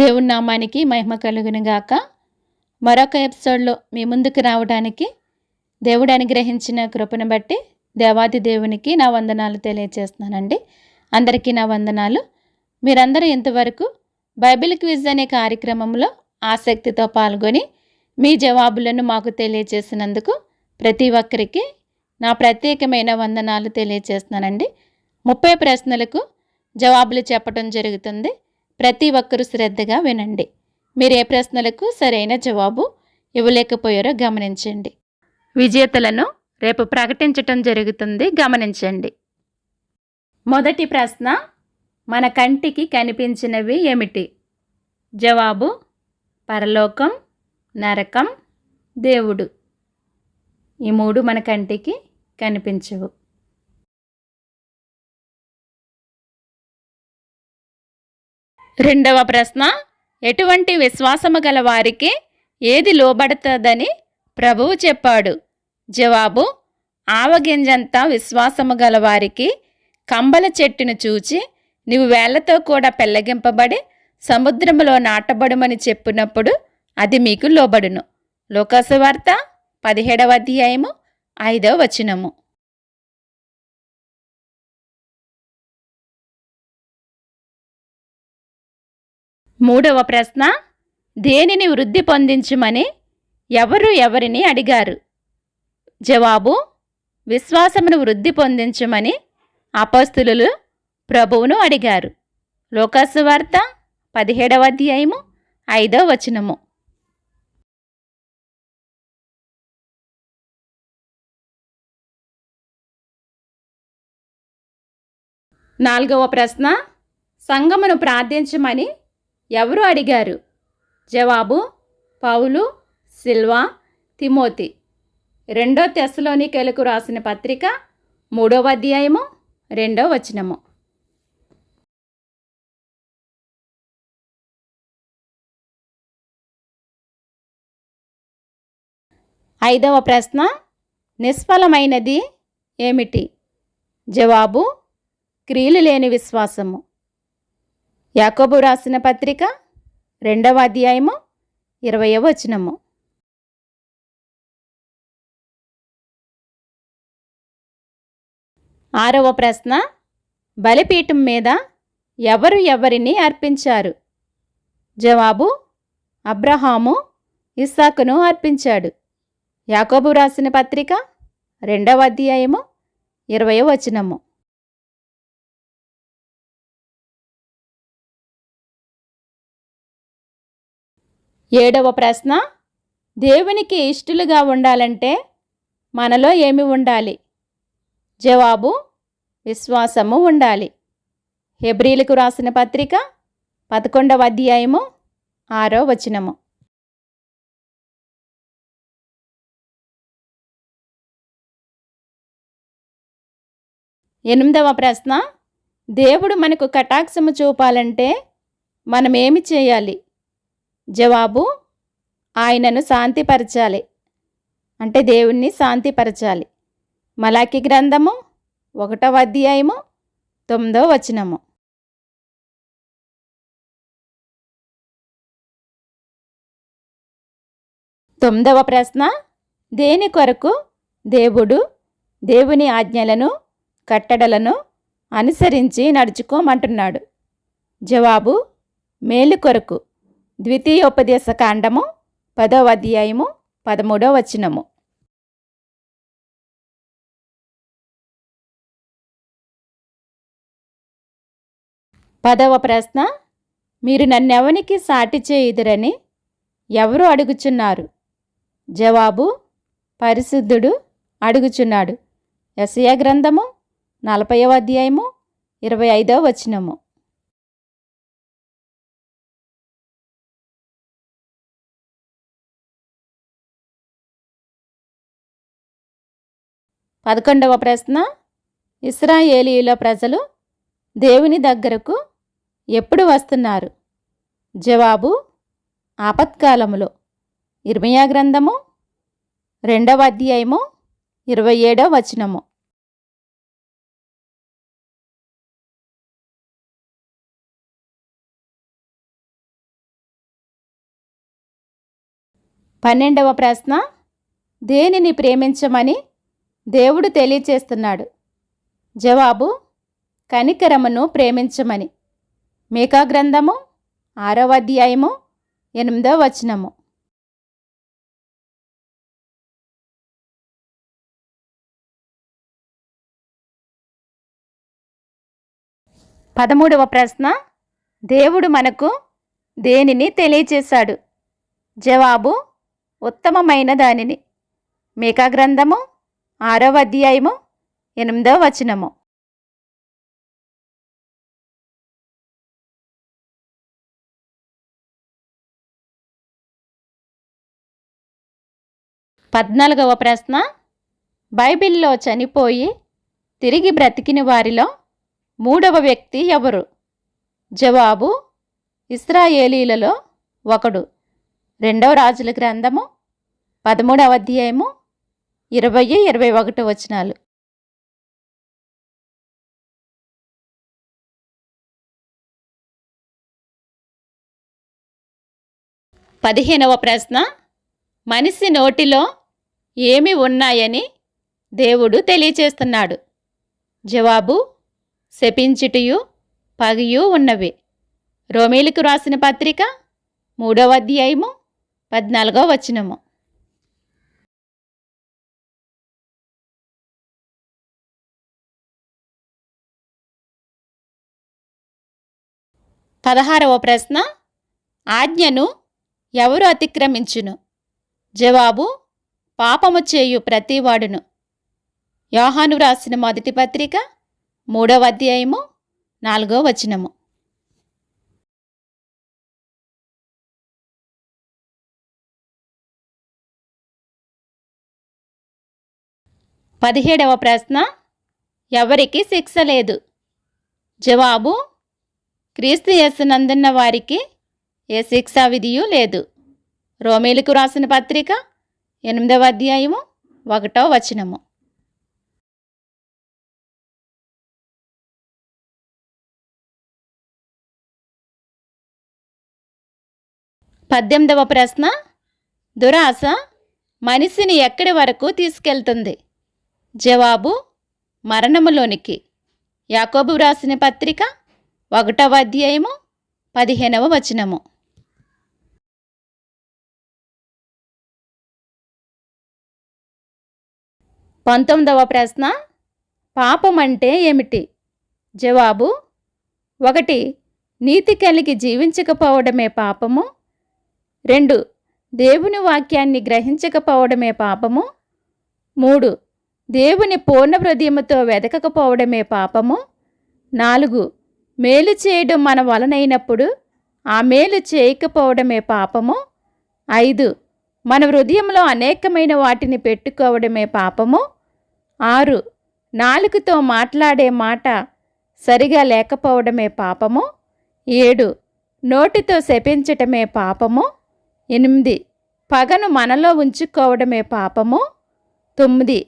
దేవుని నామానికి మహిమ కలుగును గాక. మరొక ఎపిసోడ్లో మీ ముందుకు రావడానికి దేవుడు అనుగ్రహించిన కృపను బట్టి దేవాది దేవునికి నా వందనాలు తెలియజేస్తున్నానండి. అందరికీ నా వందనాలు. మీరందరూ ఇంతవరకు బైబిల్ క్విజ్ అనే కార్యక్రమంలో ఆసక్తితో పాల్గొని మీ జవాబులను మాకు తెలియజేసినందుకు ప్రతి ఒక్కరికి నా ప్రత్యేకమైన వందనాలు తెలియజేస్తున్నానండి. 30 ప్రశ్నలకు జవాబులు చెప్పడం జరుగుతుంది. ప్రతి ఒక్కరూ శ్రద్ధగా వినండి. మీరు ఏ ప్రశ్నలకు సరైన జవాబు ఇవ్వలేకపోయారో గమనించండి. విజేతలను రేపు ప్రకటించటం జరుగుతుంది, గమనించండి. మొదటి ప్రశ్న, మన కంటికి కనిపించినవి ఏమిటి? జవాబు పరలోకం, నరకం, దేవుడు. ఈ మూడు మన కంటికి కనిపించవు. రెండవ ప్రశ్న, ఎటువంటి విశ్వాసము గల వారికి ఏది లోబడుతుందని ప్రభువు చెప్పాడు? జవాబు ఆవగింజంత విశ్వాసము గల వారికి కంబల చెట్టును చూచి నీవు వేళ్లతో కూడా పెళ్లగింపబడి సముద్రములో నాటబడుమని చెప్పినప్పుడు అది మీకు లోబడును. లూకాసు వార్త 17వ అధ్యాయము 5వ వచనము. మూడవ ప్రశ్న, దేనిని వృద్ధి పొందించుమని ఎవరిని అడిగారు? జవాబు విశ్వాసమును వృద్ధి పొందించుమని అపోస్తలులు ప్రభువును అడిగారు. లూకాసు వార్త 17వ అధ్యాయము 5వ వచనము. నాలుగవ ప్రశ్న, సంఘమును ప్రార్థించమని ఎవరు అడిగారు? జవాబు పౌలు, సిల్వా, తిమోతి. 2 తెస్సలోనికీయులకు రాసిన పత్రిక 3వ అధ్యాయము 2వ వచనము. ఐదవ ప్రశ్న, నిష్ఫలమైనది ఏమిటి? జవాబు క్రియలు లేని విశ్వాసము. యాకోబు రాసిన పత్రిక 2వ అధ్యాయము 20వ వచనము. ఆరవ ప్రశ్న, బలిపీఠం మీద ఎవరిని అర్పించారు? జవాబు అబ్రహాము, ఇస్సాకును అర్పించాడు. యాకోబు రాసిన పత్రిక 2వ అధ్యాయము 20వ వచనము. ఏడవ ప్రశ్న, దేవునికి ఇష్టలుగా ఉండాలంటే మనలో ఏమి ఉండాలి? జవాబు విశ్వాసము ఉండాలి. హెబ్రీలకు రాసిన పత్రిక 11వ అధ్యాయము 6వ వచనము. ఎనిమిదవ ప్రశ్న, దేవుడు మనకు కటాక్షము చూపాలంటే మనం ఏమి చేయాలి? జవాబు ఆయనను శాంతిపరచాలి, అంటే దేవుణ్ణి శాంతిపరచాలి. మలాకి గ్రంథము 1వ అధ్యాయము 9వ వచనము. తొమ్మిదవ ప్రశ్న, దేని కొరకు దేవుడు దేవుని ఆజ్ఞలను కట్టడలను అనుసరించి నడుచుకోమంటున్నాడు? జవాబు మేలు కొరకు. ద్వితీయోపదేశ కాండము 10వ అధ్యాయము 13వ వచనము. పదవ ప్రశ్న, మీరు నన్నెవనికి సాటి చేయుదురని ఎవరు అడుగుచున్నారు? జవాబు పరిశుద్ధుడు అడుగుచున్నాడు. యెషయా గ్రంథము 40వ అధ్యాయము 25వ వచనము. పదకొండవ ప్రశ్న, ఇశ్రాయేలీయుల ప్రజలు దేవుని దగ్గరకు ఎప్పుడు వస్తున్నారు? జవాబు ఆపత్కాలములో. ఇర్మీయా గ్రంథము 2వ అధ్యాయము 27వ వచనము. 12వ ప్రశ్న, దేనిని ప్రేమించమని దేవుడు తెలియచేస్తున్నాడు? జవాబు, కనికరమును ప్రేమించమని. మీకా గ్రంథము 6వ అధ్యాయము 8వ వచనము. 13వ ప్రశ్న, దేవుడు మనకు దేనిని తెలియచేశాడు? జవాబు, ఉత్తమమైన దానిని. మీకా గ్రంథము 6వ అధ్యాయము 8వ వచనము. 14వ ప్రశ్న, బైబిల్లో చనిపోయి తిరిగి బ్రతికిన వారిలో 3వ వ్యక్తి ఎవరు? జవాబు, ఇశ్రాయేలీలలో ఒకడు. 2వ రాజుల గ్రంథము 13వ అధ్యాయము 20-21 వచనాలు. 15వ ప్రశ్న, మనిషి నోటిలో ఏమి ఉన్నాయని దేవుడు తెలియచేస్తున్నాడు? జవాబు, శపించుటయు పగియు ఉన్నవి. రోమీలకు రాసిన పత్రిక 3వ అధ్యాయము 14వ వచనము. 16వ ప్రశ్న, ఆజ్ఞను ఎవరు అతిక్రమించును? జవాబు, పాపము చేయు ప్రతివాడును. యోహాను రాసిన మొదటి పత్రిక 3వ అధ్యాయము 4వ వచనము. 17వ ప్రశ్న, ఎవరికి శిక్ష లేదు? జవాబు, క్రీస్తు యేసునందున్న వారికి ఏ శిక్షా విధియు లేదు. రోమీలకు రాసిన పత్రిక 8వ అధ్యాయము 1వ వచనము. 18వ ప్రశ్న, దురాశ మనిషిని ఎక్కడి వరకు తీసుకెళ్తుంది? జవాబు, మరణములోనికి. యాకోబు రాసిన పత్రిక 1వ అధ్యాయము 15వ వచనము. 19వ ప్రశ్న, పాపం అంటే ఏమిటి? జవాబు, 1 నీతి కలిగి జీవించకపోవడమే పాపము. 2 దేవుని వాక్యాన్ని గ్రహించకపోవడమే పాపము. 3 దేవుని పూర్ణ హృదయముతో వెదకకపోవడమే పాపము. 4 మేలు చేయడం మన వలనైనప్పుడు ఆ మేలు చేయకపోవడమే పాపము. 5 మన హృదయంలో అనేకమైన వాటిని పెట్టుకోవడమే పాపము. 6 నాలుకతో మాట్లాడే మాట సరిగా లేకపోవడమే పాపము. 7 నోటితో శపించటమే పాపము. 8 పగను మనలో ఉంచుకోవడమే పాపము. 9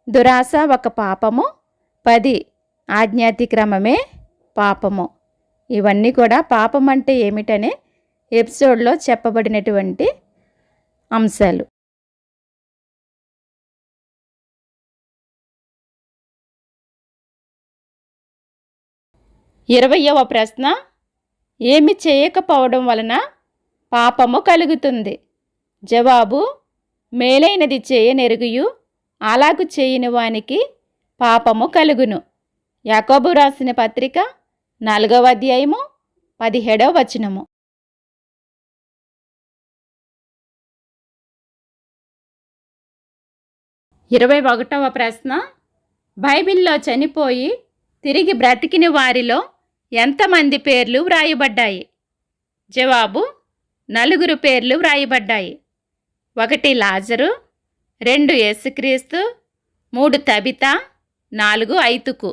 దురాశ ఒక పాపము. 10 ఆజ్ఞాతిక్రమమే పాపము. ఇవన్నీ కూడా పాపం అంటే ఏమిటనే ఎపిసోడ్లో చెప్పబడినటువంటి అంశాలు. ఇరవయవ ప్రశ్న, ఏమి చేయకపోవడం వలన పాపము కలుగుతుంది? జవాబు, మేలైనది చేయనెరుగుయు అలాగు చేయని వానికి పాపము కలుగును. యాకోబు రాసిన పత్రిక 4వ అధ్యాయము 17వ వచనము. 21వ ప్రశ్న, బైబిల్లో చనిపోయి తిరిగి బ్రతికిన వారిలో ఎంతమంది పేర్లు వ్రాయబడ్డాయి? జవాబు, 4 పేర్లు వ్రాయబడ్డాయి. 1 లాజరు, 2 యేసుక్రీస్తు, 3 తబిత, 4 ఐతుకు.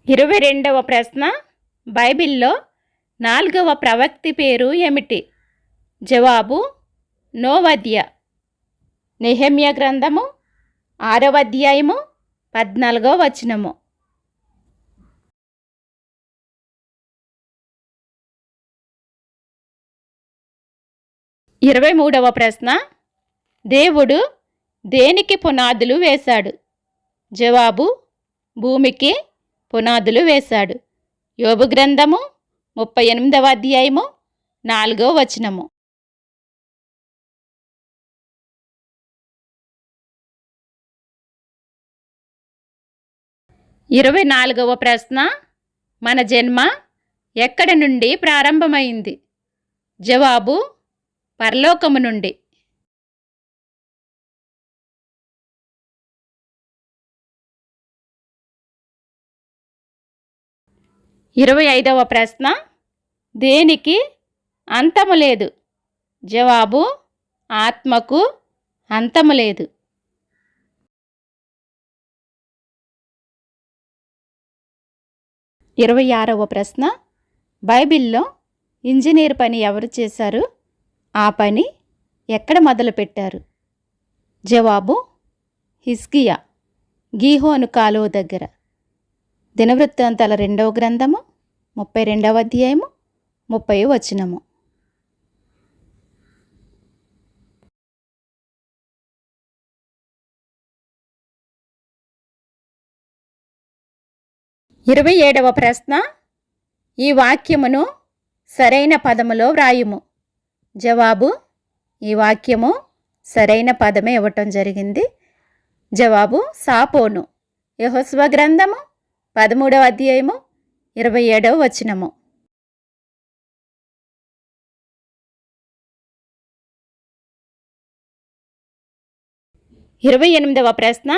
22వ ప్రశ్న, బైబిల్లో 4వ ప్రవక్తి పేరు ఏమిటి? జవాబు, నోవద్య. నెహెమ్యా గ్రంథము 6వ అధ్యాయము 14వ వచనము. 23వ ప్రశ్న, దేవుడు దేనికి పునాదులు వేశాడు? జవాబు, భూమికి పునాదులు వేశాడు. యోబు గ్రంథము 38వ అధ్యాయము 4వ వచనము. 24వ ప్రశ్న, మన జన్మ ఎక్కడి నుండి ప్రారంభమైంది? జవాబు, పరలోకము నుండి. 25వ ప్రశ్న, దేనికి అంతము లేదు? జవాబు, ఆత్మకు అంతము లేదు. 26వ ప్రశ్న, బైబిల్లో ఇంజనీర్ పని ఎవరు చేశారు? ఆ పని ఎక్కడ మొదలుపెట్టారు? జవాబు, హిజ్కియా, గీహోను కాలువ దగ్గర. దినవృత్తాంతాల 2వ గ్రంథము 32వ అధ్యాయము 30వ వచనము. 27వ ప్రశ్న, ఈ వాక్యమును సరైన పదములో వ్రాయుము. జవాబు, ఈ వాక్యము సరైన పదమే ఇవ్వటం జరిగింది. జవాబు, సాపోను. యెహోషువ గ్రంథము 13వ అధ్యాయము 27వ వచనము. 28వ ప్రశ్న,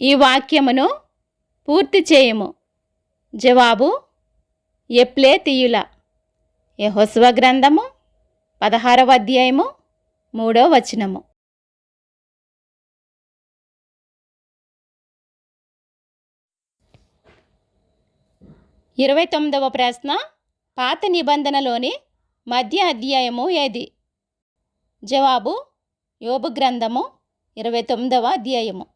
ఈ వాక్యమును పూర్తి చేయుము. జవాబు, ఎప్లేతీయుల. యెహోషువ గ్రంథము 16వ అధ్యాయము 3వ వచనము. 29వ ప్రశ్న, పాత నిబంధనలోని మధ్య అధ్యాయము ఏది? జవాబు, యోబు గ్రంథము 29వ అధ్యాయము.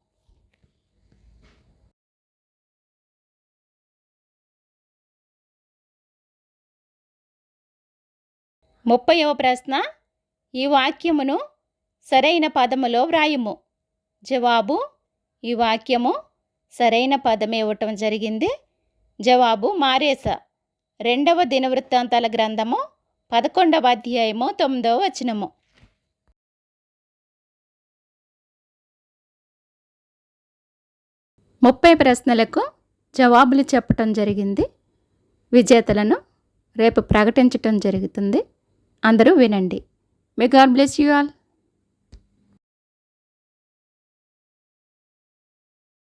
30వ ప్రశ్న, ఈ వాక్యమును సరైన పదములో వ్రాయుము. జవాబు, ఈ వాక్యము సరైన పదమే ఇవ్వటం జరిగింది. జవాబు, మారేస. 2వ దినవృత్తాంతాల గ్రంథము 11వ అధ్యాయము 9వ వచనము. 30 ప్రశ్నలకు జవాబులు చెప్పటం జరిగింది. విజేతలను రేపు ప్రకటించటం జరుగుతుంది. అందరూ వినండి. May God bless you all.